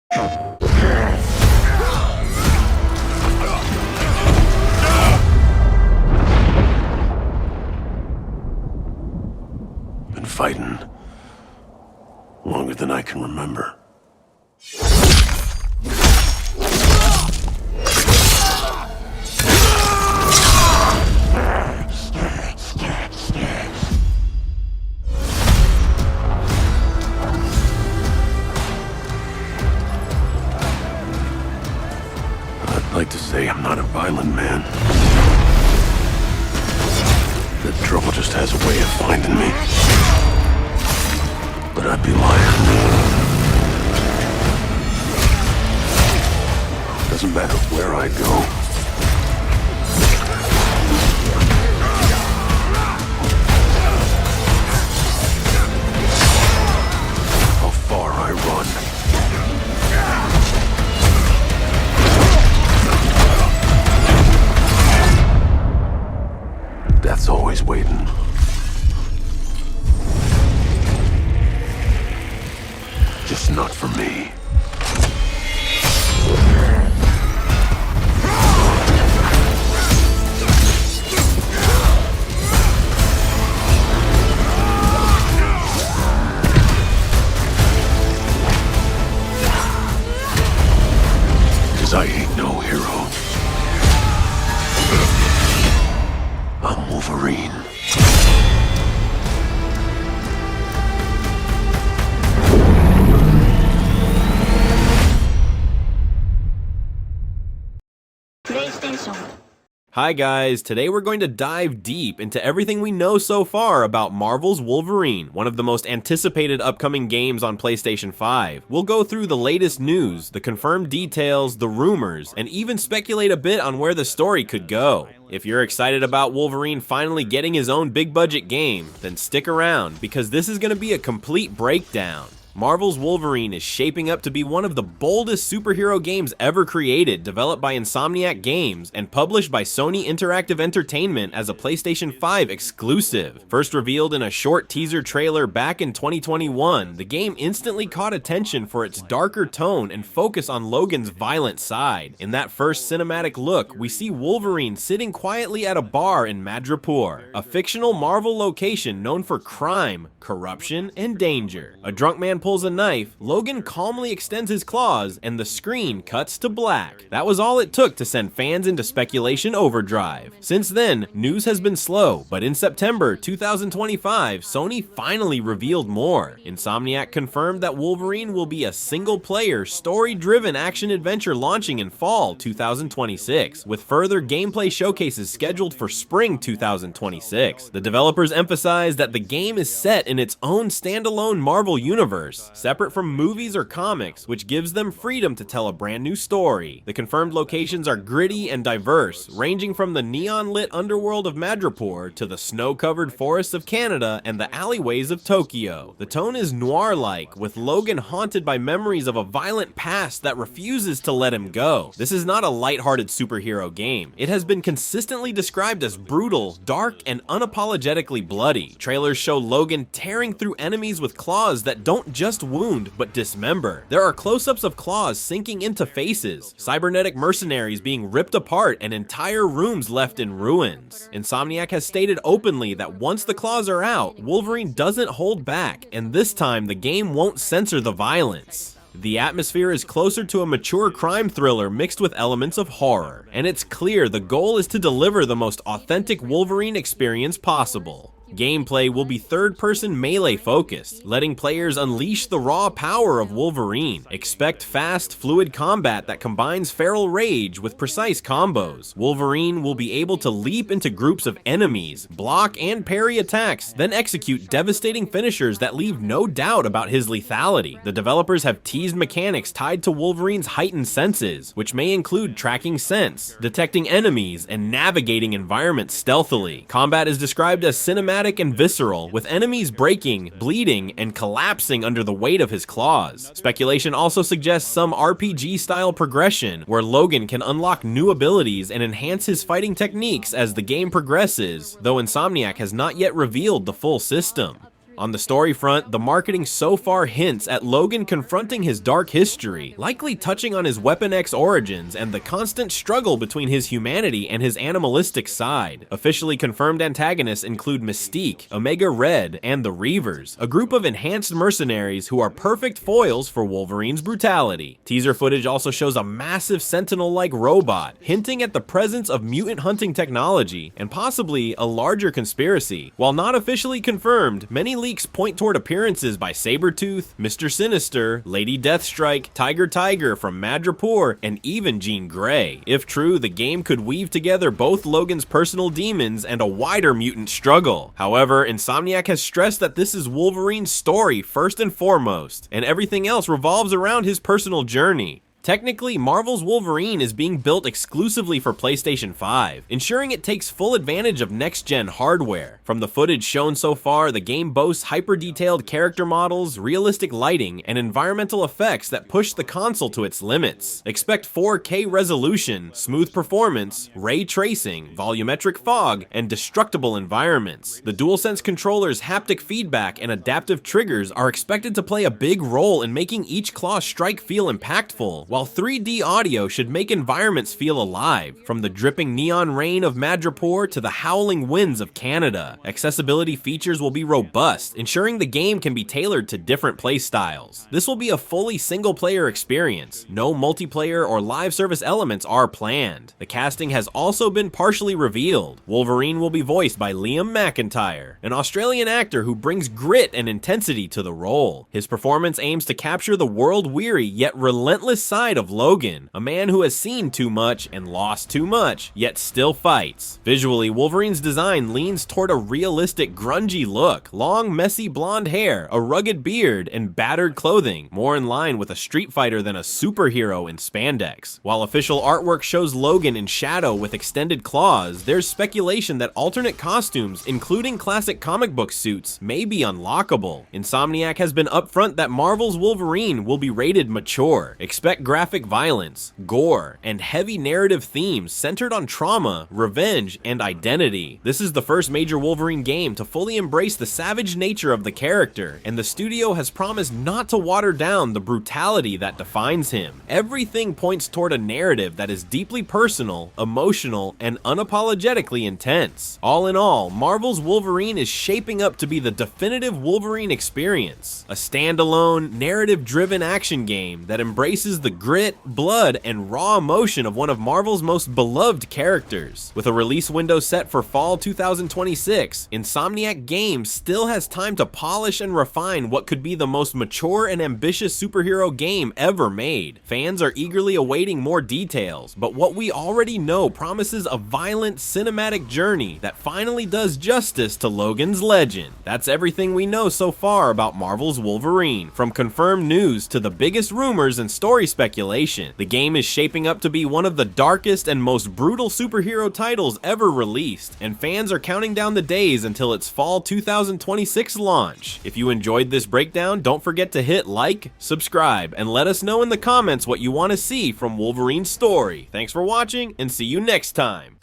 Been fighting longer than I can remember. I'd like to say I'm not a violent man. That trouble just has a way of finding me. But I'd be lying. Doesn't matter where I go. How far I run. Death's always waiting. Just not for me. Cause I ain't no hero. I'm Wolverine. Hi guys, today we're going to dive deep into everything we know so far about Marvel's Wolverine, one of the most anticipated upcoming games on PlayStation 5. We'll go through the latest news, the confirmed details, the rumors, and even speculate a bit on where the story could go. If you're excited about Wolverine finally getting his own big budget game, then stick around, because this is going to be a complete breakdown. Marvel's Wolverine is shaping up to be one of the boldest superhero games ever created, developed by Insomniac Games and published by Sony Interactive Entertainment as a PlayStation 5 exclusive. First revealed in a short teaser trailer back in 2021, the game instantly caught attention for its darker tone and focus on Logan's violent side. In that first cinematic look, we see Wolverine sitting quietly at a bar in Madripoor, a fictional Marvel location known for crime, corruption, and danger. A drunk man pulls a knife, Logan calmly extends his claws, and the screen cuts to black. That was all it took to send fans into speculation overdrive. Since then, news has been slow, but in September 2025, Sony finally revealed more. Insomniac confirmed that Wolverine will be a single-player, story-driven action-adventure launching in fall 2026, with further gameplay showcases scheduled for spring 2026. The developers emphasized that the game is set in its own standalone Marvel universe, separate from movies or comics, which gives them freedom to tell a brand new story. The confirmed locations are gritty and diverse, ranging from the neon-lit underworld of Madripoor to the snow-covered forests of Canada and the alleyways of Tokyo. The tone is noir-like, with Logan haunted by memories of a violent past that refuses to let him go. This is not a lighthearted superhero game. It has been consistently described as brutal, dark, and unapologetically bloody. Trailers show Logan tearing through enemies with claws that don't just wound, but dismember. There are close-ups of claws sinking into faces, cybernetic mercenaries being ripped apart, and entire rooms left in ruins. Insomniac has stated openly that once the claws are out, Wolverine doesn't hold back, and this time the game won't censor the violence. The atmosphere is closer to a mature crime thriller mixed with elements of horror, and it's clear the goal is to deliver the most authentic Wolverine experience possible. Gameplay will be third-person melee focused, letting players unleash the raw power of Wolverine. Expect fast, fluid combat that combines feral rage with precise combos. Wolverine will be able to leap into groups of enemies, block and parry attacks, then execute devastating finishers that leave no doubt about his lethality. The developers have teased mechanics tied to Wolverine's heightened senses, which may include tracking scents, detecting enemies, and navigating environments stealthily. Combat is described as cinematic and visceral, with enemies breaking, bleeding, and collapsing under the weight of his claws. Speculation also suggests some RPG-style progression, where Logan can unlock new abilities and enhance his fighting techniques as the game progresses, though Insomniac has not yet revealed the full system. On the story front, the marketing so far hints at Logan confronting his dark history, likely touching on his Weapon X origins and the constant struggle between his humanity and his animalistic side. Officially confirmed antagonists include Mystique, Omega Red, and the Reavers, a group of enhanced mercenaries who are perfect foils for Wolverine's brutality. Teaser footage also shows a massive Sentinel-like robot, hinting at the presence of mutant hunting technology and possibly a larger conspiracy. While not officially confirmed, many leaks point toward appearances by Sabretooth, Mr. Sinister, Lady Deathstrike, Tiger from Madripoor, and even Jean Grey. If true, the game could weave together both Logan's personal demons and a wider mutant struggle. However, Insomniac has stressed that this is Wolverine's story first and foremost, and everything else revolves around his personal journey. Technically, Marvel's Wolverine is being built exclusively for PlayStation 5, ensuring it takes full advantage of next-gen hardware. From the footage shown so far, the game boasts hyper-detailed character models, realistic lighting, and environmental effects that push the console to its limits. Expect 4K resolution, smooth performance, ray tracing, volumetric fog, and destructible environments. The DualSense controller's haptic feedback and adaptive triggers are expected to play a big role in making each claw strike feel impactful, while 3D audio should make environments feel alive, from the dripping neon rain of Madripoor to the howling winds of Canada. Accessibility features will be robust, ensuring the game can be tailored to different playstyles. This will be a fully single-player experience. No multiplayer or live service elements are planned. The casting has also been partially revealed. Wolverine will be voiced by Liam McIntyre, an Australian actor who brings grit and intensity to the role. His performance aims to capture the world-weary yet relentless side of Logan, a man who has seen too much and lost too much, yet still fights. Visually, Wolverine's design leans toward a realistic, grungy look, long, messy blonde hair, a rugged beard, and battered clothing, more in line with a street fighter than a superhero in spandex. While official artwork shows Logan in shadow with extended claws, there's speculation that alternate costumes, including classic comic book suits, may be unlockable. Insomniac has been upfront that Marvel's Wolverine will be rated mature. Expect graphic violence, gore, and heavy narrative themes centered on trauma, revenge, and identity. This is the first major Wolverine game to fully embrace the savage nature of the character, and the studio has promised not to water down the brutality that defines him. Everything points toward a narrative that is deeply personal, emotional, and unapologetically intense. All in all, Marvel's Wolverine is shaping up to be the definitive Wolverine experience, a standalone, narrative-driven action game that embraces the grit, blood, and raw emotion of one of Marvel's most beloved characters. With a release window set for fall 2026, Insomniac Games still has time to polish and refine what could be the most mature and ambitious superhero game ever made. Fans are eagerly awaiting more details, but what we already know promises a violent cinematic journey that finally does justice to Logan's legend. That's everything we know so far about Marvel's Wolverine. From confirmed news to the biggest rumors and story speculation, the game is shaping up to be one of the darkest and most brutal superhero titles ever released, and fans are counting down the days until its fall 2026 launch. If you enjoyed this breakdown, don't forget to hit like, subscribe, and let us know in the comments what you want to see from Wolverine's story. Thanks for watching, and see you next time.